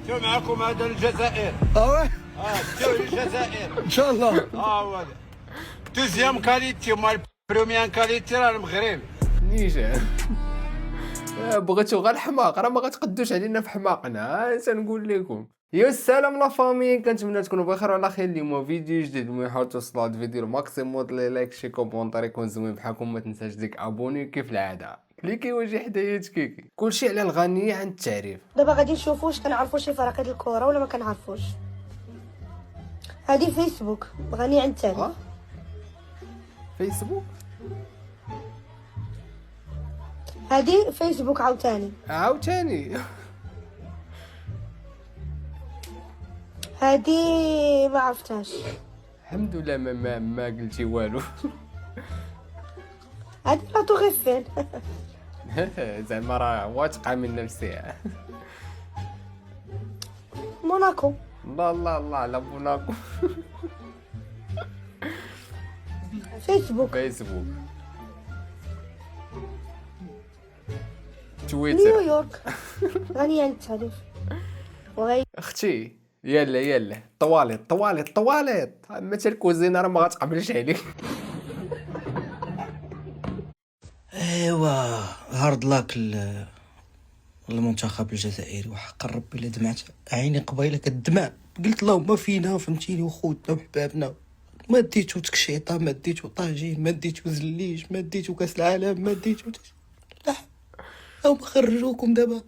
شو معكم هذا الجزائر. اه شو الجزائر. ان شاء الله. هو هذا دوزيام كاليتي وما البروميان كاليتي راه المغرب. نيجان. بغيتو غير الحماق، راه ما غتقدوش علينا في حماقنا، اش نقول لكم. يا السلام لا فامي، كنتمنى تكونوا بخير وعلى خير. اليوم فيديو جديد، المهم حاولوا توصلوا الفيديو الماكسيموم لي لايك شي كومونتير يكون زوين بحالكم. ما تنساش ديك ابوني كيف العاده، كليكي واجي حدايا تكيكي. كلشي على الغنية عن التعريف. دابا غادي نشوفوا واش كنعرفوا شي فرق هاد الكره ولا ما كنعرفوش. هادي فيسبوك غني عن التعريف. فيسبوك، هادي فيسبوك عاوتاني. هادي ما عرفتهاش. الحمد لله ما قلتي والو. هادي لا تغفل. زعما راه واثقه من نفسها. موناكو. الله الله الله على موناكو. فيسبوك. فيسبوك، تويتر، نيويورك غني عن التعريف. وهي اختي يلا طواليط اما تا الكوزينه راه ما غتقبلش عليك. ايوا هارد لاك المنتخب الجزائري، وحق ربي الا دمعت عيني قبيله كدمع، قلت اللهم فينا فهمتيني وخوتنا وحبابنا. ما ديتو تكشيطه، ما ديتو طاجين، ما ديتو زليش، ما ديتو كاس العالم، ما ديتو لا هما خرجوكم دابا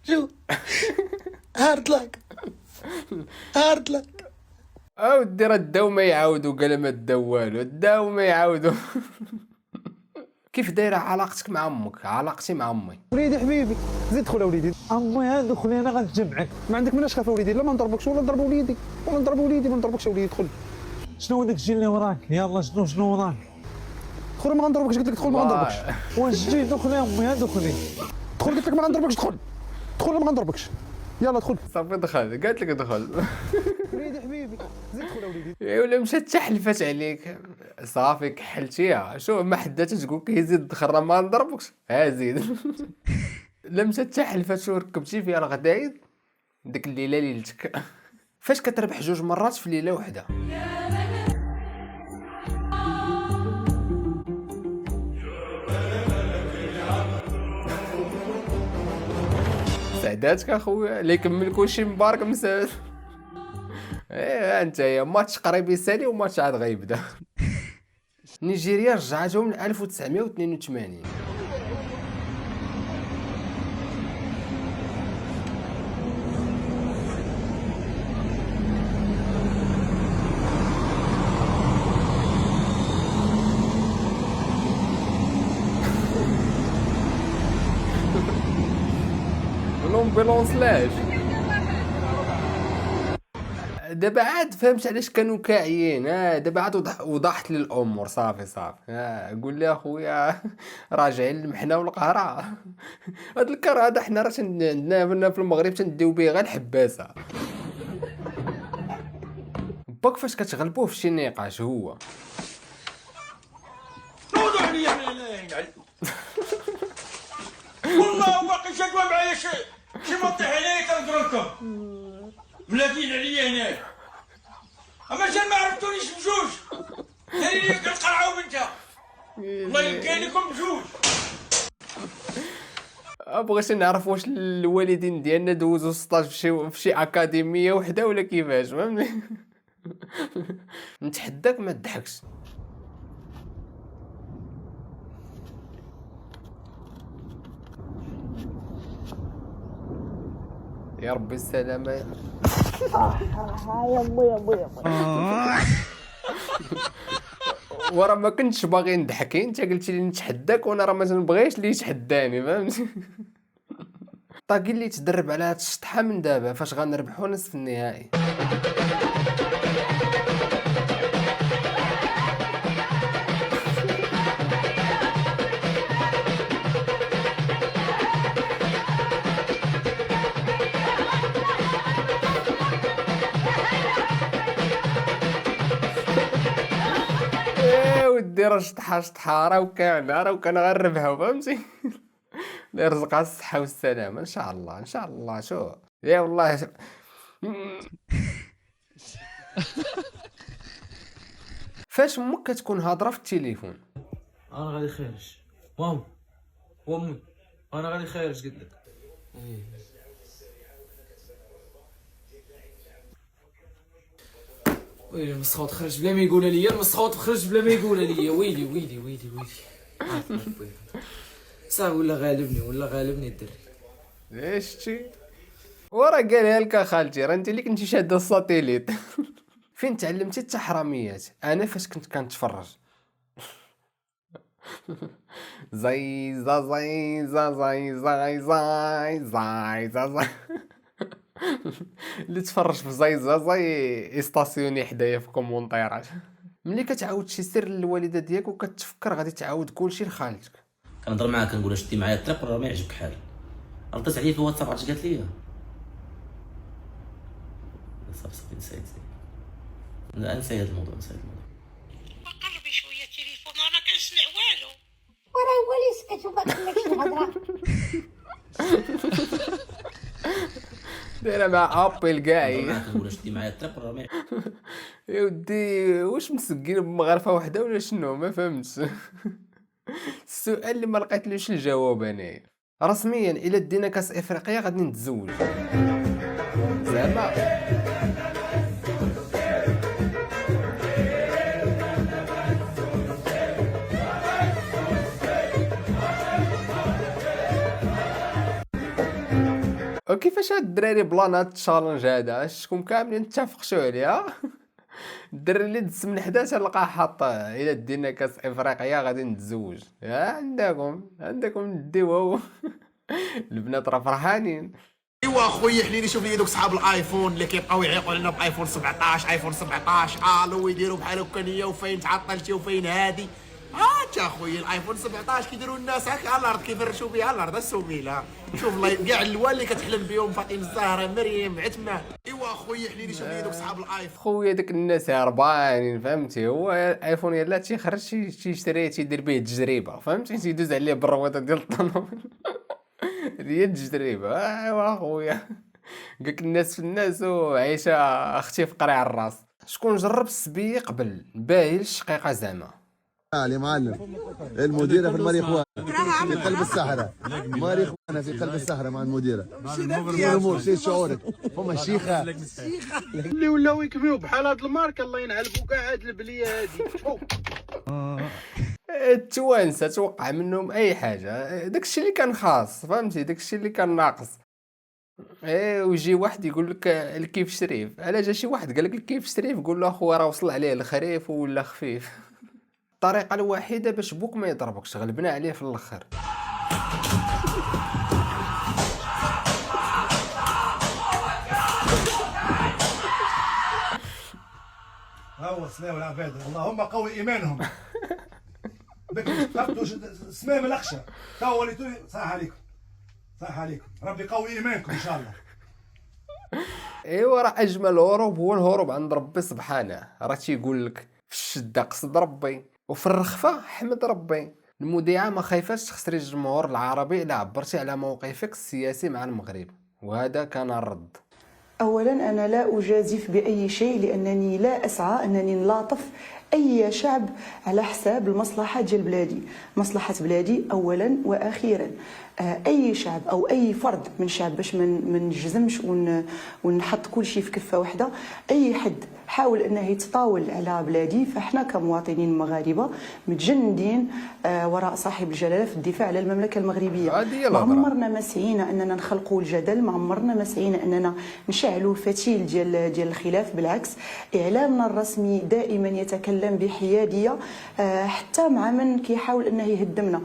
شو. هارد لاك اودي راه داو ما يعاودوا، قال ما داو والو، داو ما يعاودوا. كيف دايره علاقتك مع امك؟ علاقتي مع امي وليدي حبيبي زيد دخل وليدي. امي هذا خلي انا غنجمعك، ما عندك مناش خاف وليدي. لا ما نضربكش ولا نضرب وليدي ما نضربكش وليدي. دخل. شنو داك الجيل اللي وراك؟ يلا شنو وراك؟ دخل ما غنضربكش، قلت لك دخل ما غنضربكش. واش جي دخل يا امي، هذا دخلي. دخل قلت لك ما غنضربكش. دخل ما غنضربكش. يلا دخل. صافي دخل، قالت لك دخل. وليدي حبيبي زيد دخل وليدي. يا ولا مشات تحلفت عليك، صافي كحلتيها. شو ما حدا تقول لك يزيد دخل راه ما نضربكش، ها زيد. لا مشات تحلفت، شو ركبتي فيها الغدايد ديك الليله ليلتك. فاش كتربح 2 مرات في ليله واحده؟ سعداتك اخويا، اللي يكمل كلشي مبارك مساء. ايه انت يا ماتش قريب يسالي وماتش عاد غيبدا. نيجيريا رجعتهم ل 1982. لومبيلونس لاش دابا عاد فهمت علاش كانوا كاعيين. دابا عاد وضحت لي الامور. صافي قول لي اخويا، راجعين للمحنه والقهره. هاد الكار هذا حنا راه عندنا في المغرب تنديو به غير الحباسه. باك فاش كتغلبوه في شي نقاش هو نوضوا عليا من هنا. والله باقي شكوى معايا شي مطيح عليا كنضربكم ملاقين عليا هنا. اما جا ما عرفتونيش بجوج، دايرين لي كتقرعوا بنتا. الله يلقى لكم بجوج. بغيت نعرف واش الوالدين ديالنا دوزو سطاج في شي اكاديميه وحده ولا كيفاش، فهمتني. نتحداك ما تضحكش. يا ربي السلامة. يا ورا ما كنتش باغي نضحك، انت قلتي لي نتحداك وانا راه ما تنبغيش اللي يتحداني، فهمتي. طاقي لي تدرب على هاد الشطحه من دابا فاش غنربحو نصف النهائي. ودي راه شطحه راه وكان غنربحو، فهمتي. الله يرزقها الصحة والسلامة ان شاء الله ان شاء الله. شو يا والله فاش امك كتكون هاضرة في التليفون انا غادي خارج مام وامي انا غادي خارج قلت لك. ويلي المسخوط خرج بلا ما يقول لي، المسخوط خرج بلا ما يقول لي. ويلي ويلي ويلي ويلي صافي ولا غالبني الدري. ايش شتي ورا قالها لك خالتي، راه انت اللي كنتي شاده الساتيليت. فين تعلمتي التحرميات؟ انا فاش كنت كنتفرج زي زي زي زي زي زي زي اللي تفرج في زي زي استاسيوني حدايا في كومونطيرات. ملي كتعاود شي سر للوالده ديالك وكتفكر غادي تعاود كلشي لخالتك. كنهضر معاها كنقول لها شدي معايا الطريق راه ما يعجبك حالي. ردت عليا في الواتساب عرفتي قالت لي صافي نسيت. لا نسيت هذا الموضوع قربي شويه التليفون انا كنسمع والو. وراه هو اللي سكت وما قالكش الهضره. دايره مع ابل كاعي. كنقول لها شدي معايا الطريق راه ما يا ودي واش مسكين بمغرفه وحده ولا شنو؟ ما فهمتش. السؤال اللي ما لقيتلوش الجواب انايا. رسميا الى دينا كاس افريقيا غادي نتزوج زعما. وكيفاش هاد الدراري بلان هاد التشالنج هذا شكون كاملين اتفقشوا عليها؟ الدري اللي دز من حدا تلقاه حاط الى دينا كاس افريقيا غادي نتزوج. عندكم ديوها. البنات راه فرحانين. ايوا خويا حليلي شوف لي دوك صحاب الايفون اللي كيبقاو يعيقوا لنا بايفون 17 ايفون 17 الو يديروا بحال هكا نيه وفين تعطلتي وفين هادي. انت اخويا الايفون 17 كيديروا الناس هكا على الارض كيفرشوا بها على الارض السوميله. شوف الله كاع اللوان اللي كتحلم بهم فاطمه الزهراء مريم عتمه. ايوا خويا حليلي شوف لي دوك صحاب الايفون. خويا داك الناس هربانين فهمتي. هو الايفون يلاه تيخرج تيشري تيدير به التجربه فهمتي، تيدوز عليه بالرويضه ديال الطوموبيل. هي التجربه. ايوا خويا قالك الناس في الناس وعايشه اختي في قريع الراس. شكون جرب السبيه قبل باهي الشقيقه زعما؟ يا معلم المديره في الماريخوانا في قلب الصحراء. ماريخوانا في قلب الصحراء مع المديره. الامور شي شعورك هما شيخه اللي ولاو يكبيو بحال هاد الماركه الله ينعلبوا كاع هاد البليه هادي. التوانسه توقع منهم اي حاجه. داكشي اللي كان خاص فهمتي، داكشي اللي كان ناقص. ويجي واحد يقول لك الكيف شريف. على جا شي واحد قال لك الكيف شريف قول له اخويا راه وصل عليه الخريف ولا خفيف. الطريقه الوحيده باش بوك ما يضربكش غلبنا عليه في الاخر. هو سلام العباد اللهم قوي ايمانهم. بك تفقدوا سمام الاخشى تو وليتوا صح عليكم صح عليكم. ربي قوي ايمانكم ان شاء الله. ايوا راه اجمل هروب هو الهروب عند ربي سبحانه. راه تيقول لك في الشده قصد ربي وفي الرخفه حمد ربي. المذيعه ما خايفاش تخسري الجمهور العربي الا عبرتي على موقفك السياسي مع المغرب، وهذا كان الرد. أولا أنا لا أجازف بأي شيء لأنني لا أسعى أنني نلاطف أي شعب على حساب المصلحة ديال بلادي. مصلحة بلادي أولا وأخيرا. أي شعب أو أي فرد من شعب باش من نجزمش ونحط كل شيء في كفة واحدة. أي حد حاول أنه يتطاول على بلادي فإحنا كمواطنين مغاربة متجندين وراء صاحب الجلالة في الدفاع على المملكة المغربية. ما عمرنا ما سعينا أننا نخلقوا الجدل، ما عمرنا ما سعينا أننا نشعلوا فتيل ديال الخلاف. بالعكس إعلامنا الرسمي دائما يتكلم بحيادية حتى مع من كيحاول أنه يهدمنا.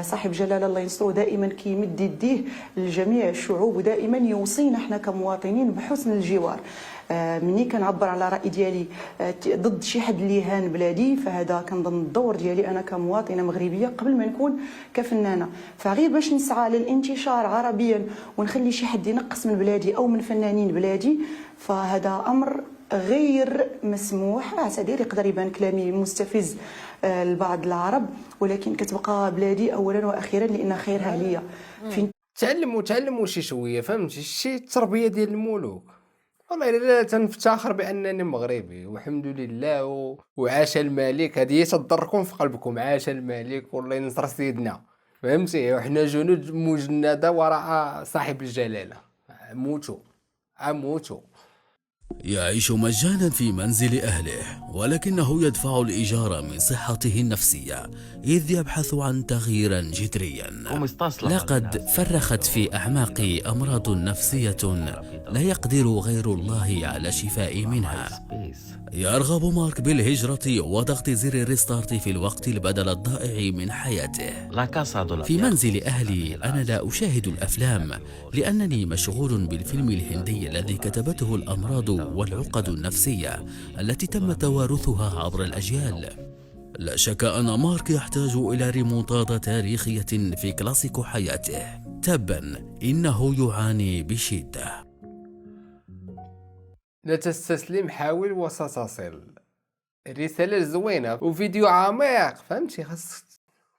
صاحب جلالة الله ينصره دائما كيمد يديه لجميع الشعوب ودائما يوصينا احنا كمواطنين بحسن الجوار. مني كنعبر على رأي ديالي ضد شي حد اللي هان بلادي فهذا كنظن الدور ديالي انا كمواطنه مغربيه قبل ما نكون كفنانه. فغير باش نسعى للانتشار عربيا ونخلي شي حد ينقص من بلادي او من فنانين بلادي فهذا امر غير مسموح. اعتذر يقدر يبان كلامي مستفز لبعض العرب، ولكن كتبقى بلادي اولا واخيرا لان خيرها عليا. فين تعلموا شي شويه، فهمتي؟ شي التربيه ديال الملوك. والله الا تنفتخر بانني مغربي والحمد لله وعاش الملك. هذه هي تضركم في قلبكم، عاش الملك والله ينصر سيدنا، فهمتي؟ وحنا جنود مجنده وراء صاحب الجلاله. موتوا. يعيش مجانا في منزل أهله، ولكنه يدفع الإيجار من صحته النفسية، إذ يبحث عن تغييرا جذريا. لقد فرخت في أعماقي أمراض نفسية لا يقدر غير الله على شفاء منها. يرغب مارك بالهجرة وضغط زر الريستارت في الوقت البدل الضائع من حياته. في منزل أهلي أنا لا أشاهد الأفلام لأنني مشغول بالفيلم الهندي الذي كتبته الأمراض والعقد النفسية التي تم توارثها عبر الأجيال. لا شك أن مارك يحتاج إلى ريمونتادا تاريخية في كلاسيكو حياته. تبا إنه يعاني بشدة. لا تستسلم، حاول وستصل. الرسالة زوينة وفيديو عميق، فهمتي؟ خاصك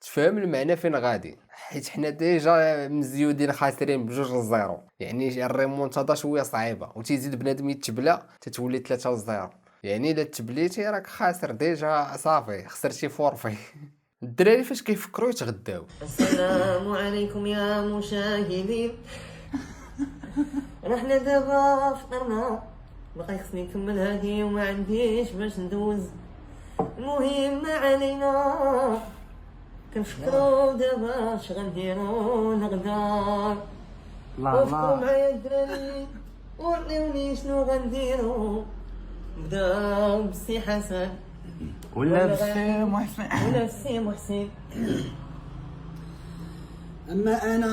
تفهم المعنى فين غادي، حيت حنا ديجا مزيودين خاسرين ب2-0. يعني الريمونتادا شويه صعيبه، وتيزيد بنادم يتبلى تتولي 3-0. يعني الا تبليتي راك خاسر ديجا، صافي خسرتي فورفي. الدراري فاش كيفكروا يتغداو. السلام عليكم يا مشاهدين. رحنا دابا فطرنا، باقي خصني نكمل هادي وما عنديش باش ندوز. المهم ما علينا، كنفكرو دابا اش غنديرو الغدا. وفكرو معايا الدراري وريوني شنو غنديرو. نبداو بالسي حسن ولا بالسي محسن. ولا بالسي محسن. أما أنا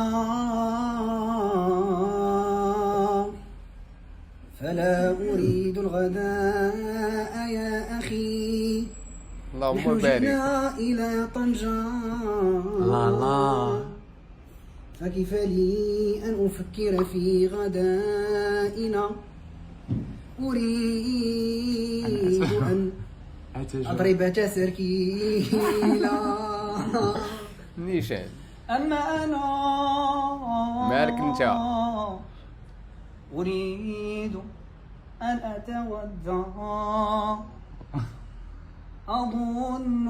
فلا أريد الغداء يا أخي. اللهم بارك. جئنا إلى طنجة. الله. فكيف لي أن أفكر في غدائنا. أريد أن أضرب تسركيلا. نيشان. أما أنا مالك انت؟ أريد أن أتودع. أظن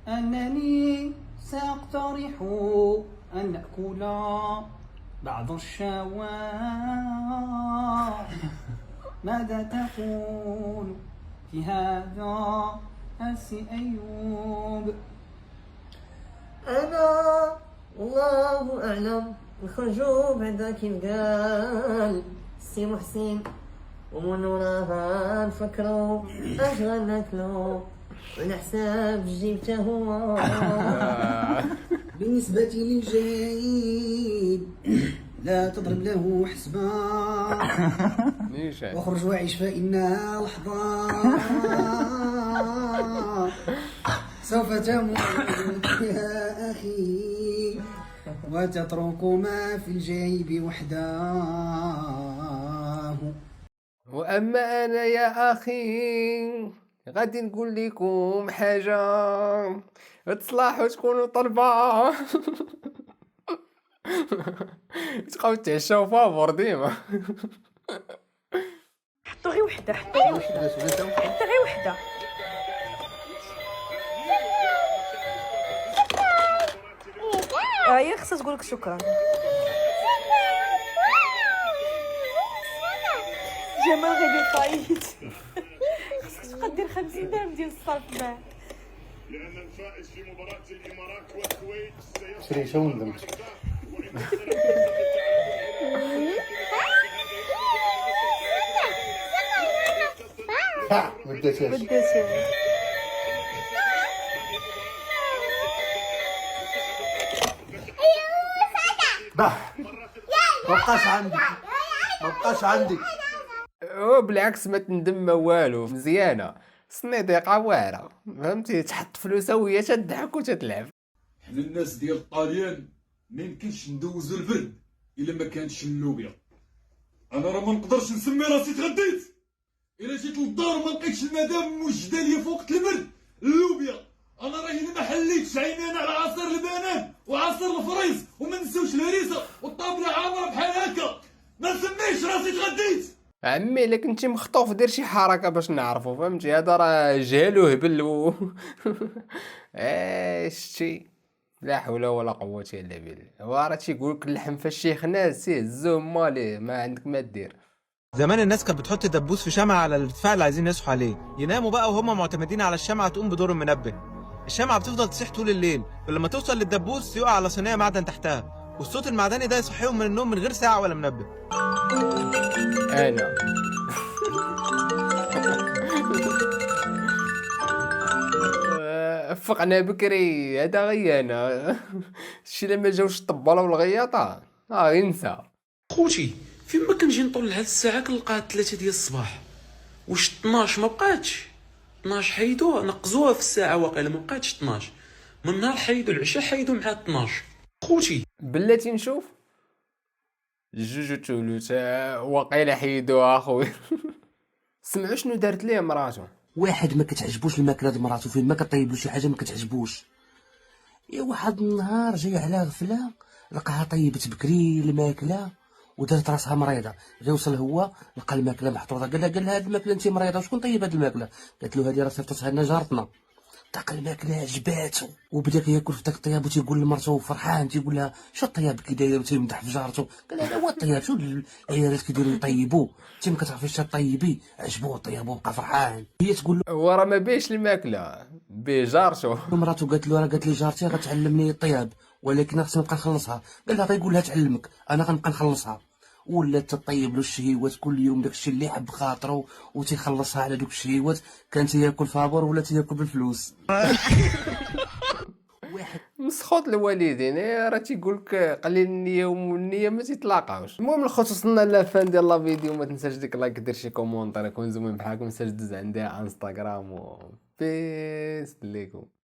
أنني سأقترح أن نأكل بعض الشوارع. ماذا تقول في هذا السي أيوب؟ أنا والله أعلم نخرجوا بعدا كيف قال السي محسن، ومن وراها نفكروا اش غناكلو على حساب جيبته هو. بالنسبة للجيد لا تضرب له حسبا. واخرج وعيش فإنها لحظة سوف تموت يا أخي وتترك ما في الجيب وحده. وأما أنا يا أخي غادي نقول لكم حاجة، تصلاحوا تكونوا طلبة. تبقاو تعشاو فافور ديما. حطوا غير وحده، حطوا غير وحده، حطوا غير وحده. هي خصها تقولك شكرا. جمال غادي يفايت. خصك تبقى دير 50 درهم ديال الصرف معاه. لأن الفائز في مباراة الإمارات والكويت شري شو ندمت. مبقاش عندي. بالعكس ما تندم ما والو، مزيانه صنيديقه واعره، فهمتي؟ تحط فلوسها وهي تضحك وتتلعب. حنا الناس ديال الطاليان ما يمكنش ندوزو البرد الا ما كانتش اللوبيا. انا راه ما نقدرش نسمي راسي تغديت. الا جيت للدار وما لقيتش المدام موجده ليا فوق البرد اللوبيا. انا راهي ما حليتش عيني انا على عصير البنان وعصير الفريز، وما نسوش الهريسه والطابله عامره بحال هكا. ما نسميش راسي تغديت. عمي الا كنتي مخطوف دير شي حركه باش نعرفو، فهمتي؟ هذا راه جهل وهبل شتي، لا حول ولا قوه الا بالله. هو راه تيقولك اللحم فالشيخ ناس سي هزوه ماليه، ما عندك ما دير. زمان الناس كانت بتحط دبوس في شمعة على الارتفاع اللي عايزين يصحوا عليه، يناموا بقى وهم معتمدين على الشمعة تقوم بدور المنبه. الشمعة بتفضل تصيح طول الليل، ولما توصل للدبوس يقع على صينية معدن تحتها، والصوت المعدني ده يصحيهم من النوم من غير ساعة ولا منبه. انا فقنا بكري، هذا غي انا شي لما جاوش الطباله والغياطه ينسى. خوتي فين ما كنجي نطول هاد الساعه كنلقاها 3 ديال الصباح. واش 12 ما بقاتش؟ 12 حيدوها نقزوها في الساعه، واقيلا ما بقاتش 12. من نهار حيدوا العشاء حيدوا مع 12. خوتي بلاتي نشوف جوج تولوت واقيلا حيدوها اخويا. سمعوا شنو دارت ليه مراته. واحد ما كتعجبوش الماكله د مراتو، فين ما كطيب له شي حاجه ما كتعجبوش. واحد النهار جاي على غفله لقاها طيبت بكري الماكله ودارت راسها مريضه. جا وصل هو لقى الماكله محطوطه، قال لها هاد الماكله انت مريضه، وشكون طيب هاد الماكله؟ قالت له هادي راه صيفطتها لنا جارتنا. طاق الماكله عجباتو وبدا كياكل في داك الطياب وتيقول لمرته فرحان، تيقول لها شو الطياب كي داير، وتيمدح في جارته. قال لها هو الطياب، شو العيالات كيديروا يطيبوا، انت ما كتعرفيش طيبي. عجبوه الطياب وبقى فرحان. هي تقول له هو راه ما بيش الماكله بيه جارتو. مراتو قالت له راه قالت لي جارتي غتعلمني الطياب، ولكن خصني نبقى نخلصها. قال لها غيقول لها تعلمك، انا غنبقى نخلصها. ولات تطيب له الشهيوات كل يوم، داكشي اللي حب خاطرو وتيخلصها على دوك الشهيوات. كان تياكل فابور ولا تياكل بالفلوس. مسخوط الوالدين راه تيقولك قليل النيه والنيه ما تيتلاقاوش. المهم الخوت وصلنا للفان ديال لا فيديو، ما تنساش ديك لايك، دير شي كومونتير يكون زوين بحالكم، ما تنساش دوز عندي انستغرام و بيس ليكم.